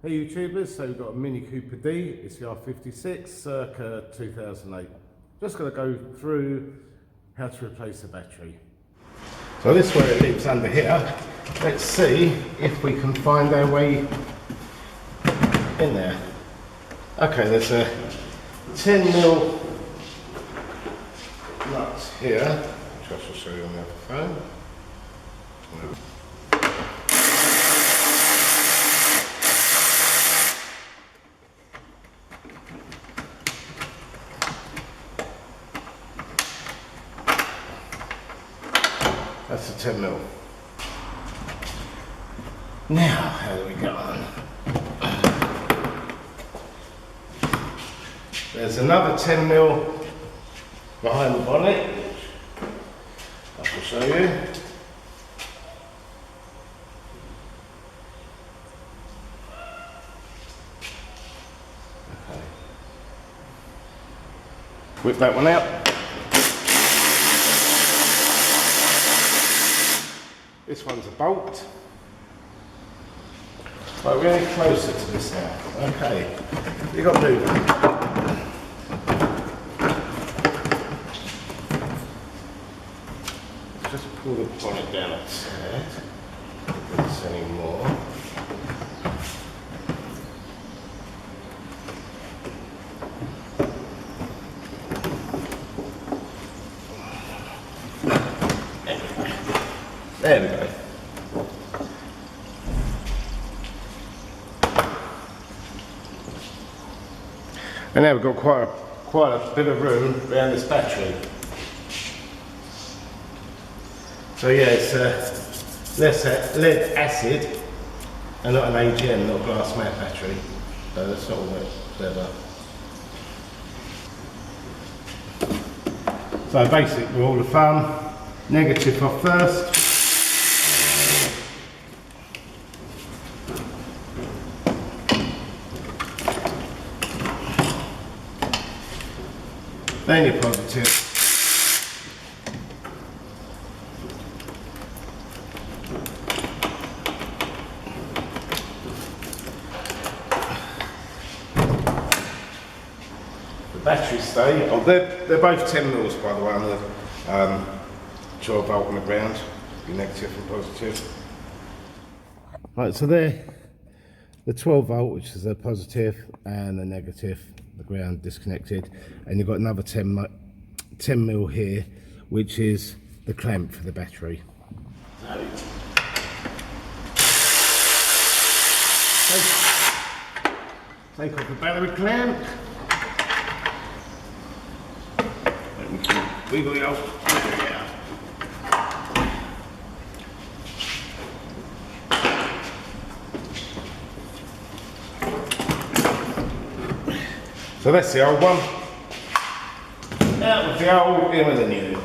Hey YouTubers, so we've got a Mini Cooper D, it's the r56 circa 2008. Just going to go through how to replace the battery. So this is where it lives under here. Let's see if we can find our way in there. Okay, there's a 10mm nut here, which I shall show you on the other phone. That's a 10mm. Now, how do we get on? There's another 10mm behind the bonnet, which I shall show you. Okay. Whip that one out. This one's a bolt. Right, we're getting closer to this now. Okay, you got moving. Just pull the bonnet down a tad. Don't miss any more. There we go. And now we've got quite a bit of room around this battery. So yeah, it's lead acid and not an AGM, not a glass mat battery. So that's not all that clever. So basic rule of thumb, negative off first. Then your positive. The batteries stay. Oh, they're both 10mm by the way on the 12 volt on the ground. Your negative and positive. Right, so they're the 12 volt, which is the positive, and the negative, the ground disconnected, and you've got another 10mm here, which is the clamp for the battery. Take off the battery clamp. And we can wiggle it out. So that's the old one. Out with the old, in with the new.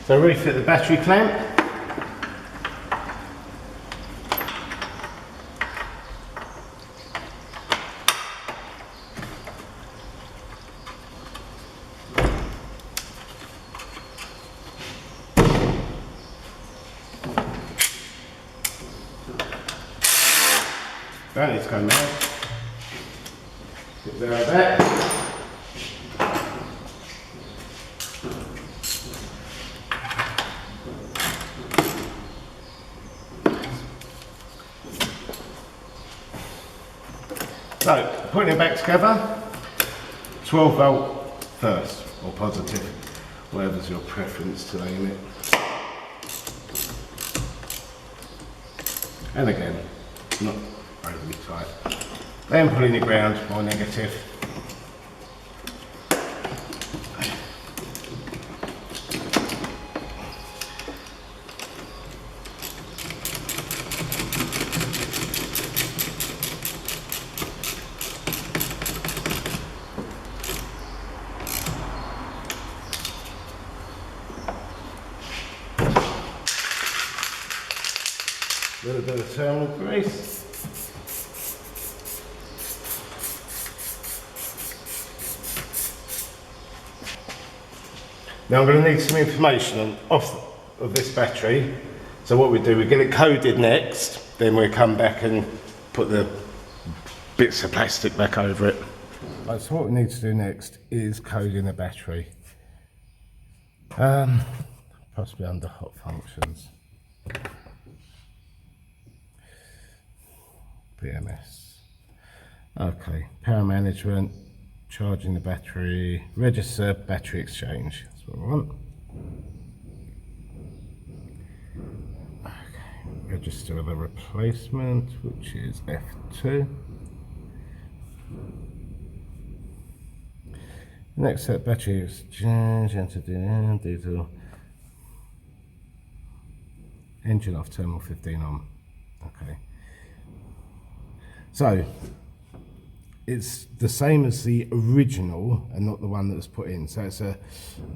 So refit the battery clamp. Don't need to go mad. Get there like that. So, putting it back together, 12 volt first, or positive, whatever's your preference to aim it. And again, not overly tight. Then pulling the ground, more negative. little bit of thermal grease. Now I'm going to need some information of this battery. So what we do, we get it coded next, then we come back and put the bits of plastic back over it. Right, so what we need to do next is coding the battery. Possibly under hot functions. BMS. Okay, power management, charging the battery, register battery exchange. That's what we want. Okay, register the replacement, which is F2. Next set, battery exchange, enter the diesel. Engine off, terminal 15 on. Okay. So, it's the same as the original and not the one that was put in. So it's a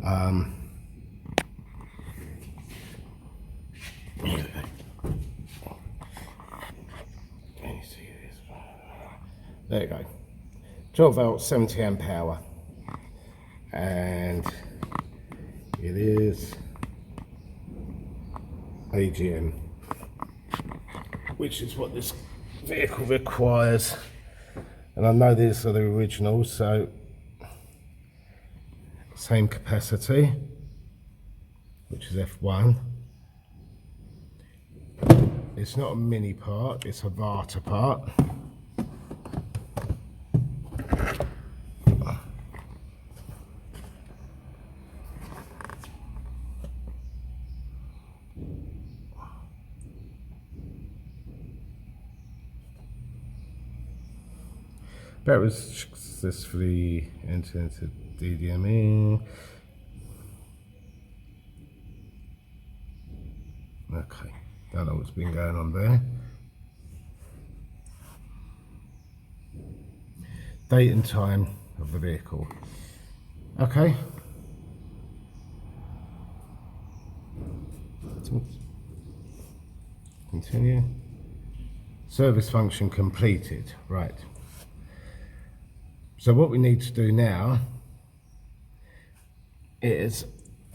can you see this? There you go. 12 volt, 70 amp hour. And it is AGM, which is what this vehicle requires. And I know these are the originals, so same capacity, which is F1. It's not a mini part, it's a Varta part. Battery was successfully entered into DDME. Okay, don't know what's been going on there. Date and time of the vehicle. Okay. Continue. Service function completed. Right. So what we need to do now is,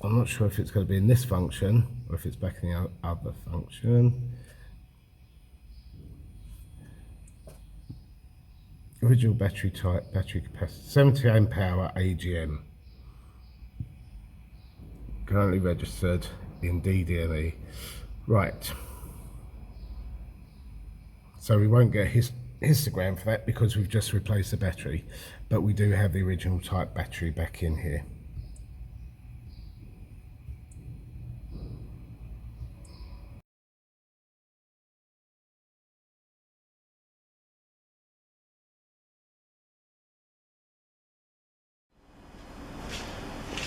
I'm not sure if it's going to be in this function or if it's back in the other function. Original battery type, battery capacity, 70 amp hour AGM. Currently registered in DDME. Right. So we won't get histogram for that because we've just replaced the battery, but we do have the original type battery back in here.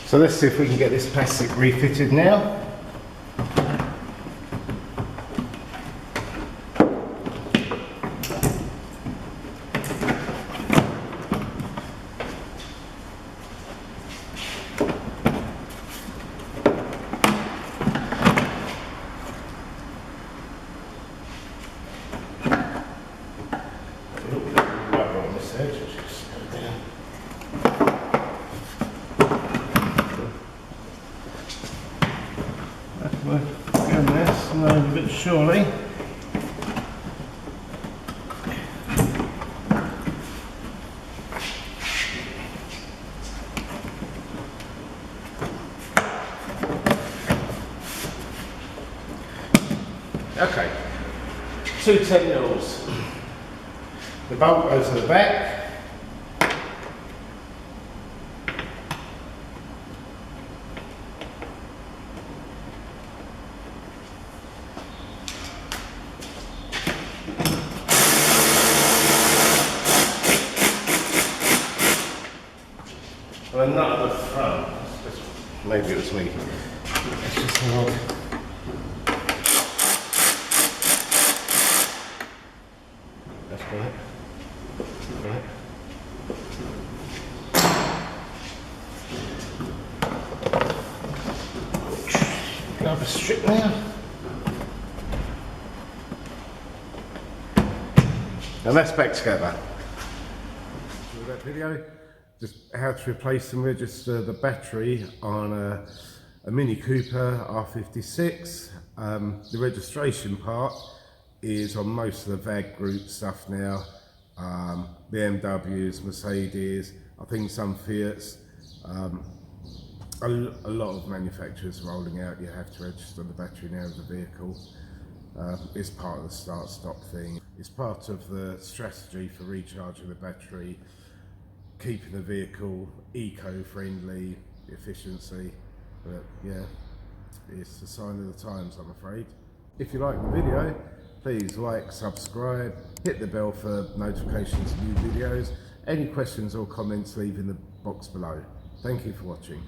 So let's see if we can get this plastic refitted now. We're getting this and over a bit surely. Okay, 2 10-mils. The bolt goes to the back. And a nut at the front. Maybe it was me. Let's just have a look. That's great. Right. Grab a strip now. And that's back together. For that video, just how to replace and register the battery on a Mini Cooper R56. The registration part is on most of the VAG group stuff now. BMWs, Mercedes, I think some Fiats. A lot of manufacturers rolling out, you have to register the battery now of the vehicle. It's part of the start-stop thing. It's part of the strategy for recharging the battery, keeping the vehicle eco-friendly, efficiency. But yeah, it's a sign of the times, I'm afraid. If you like the video, please like, subscribe, hit the bell for notifications of new videos. Any questions or comments, leave in the box below. Thank you for watching.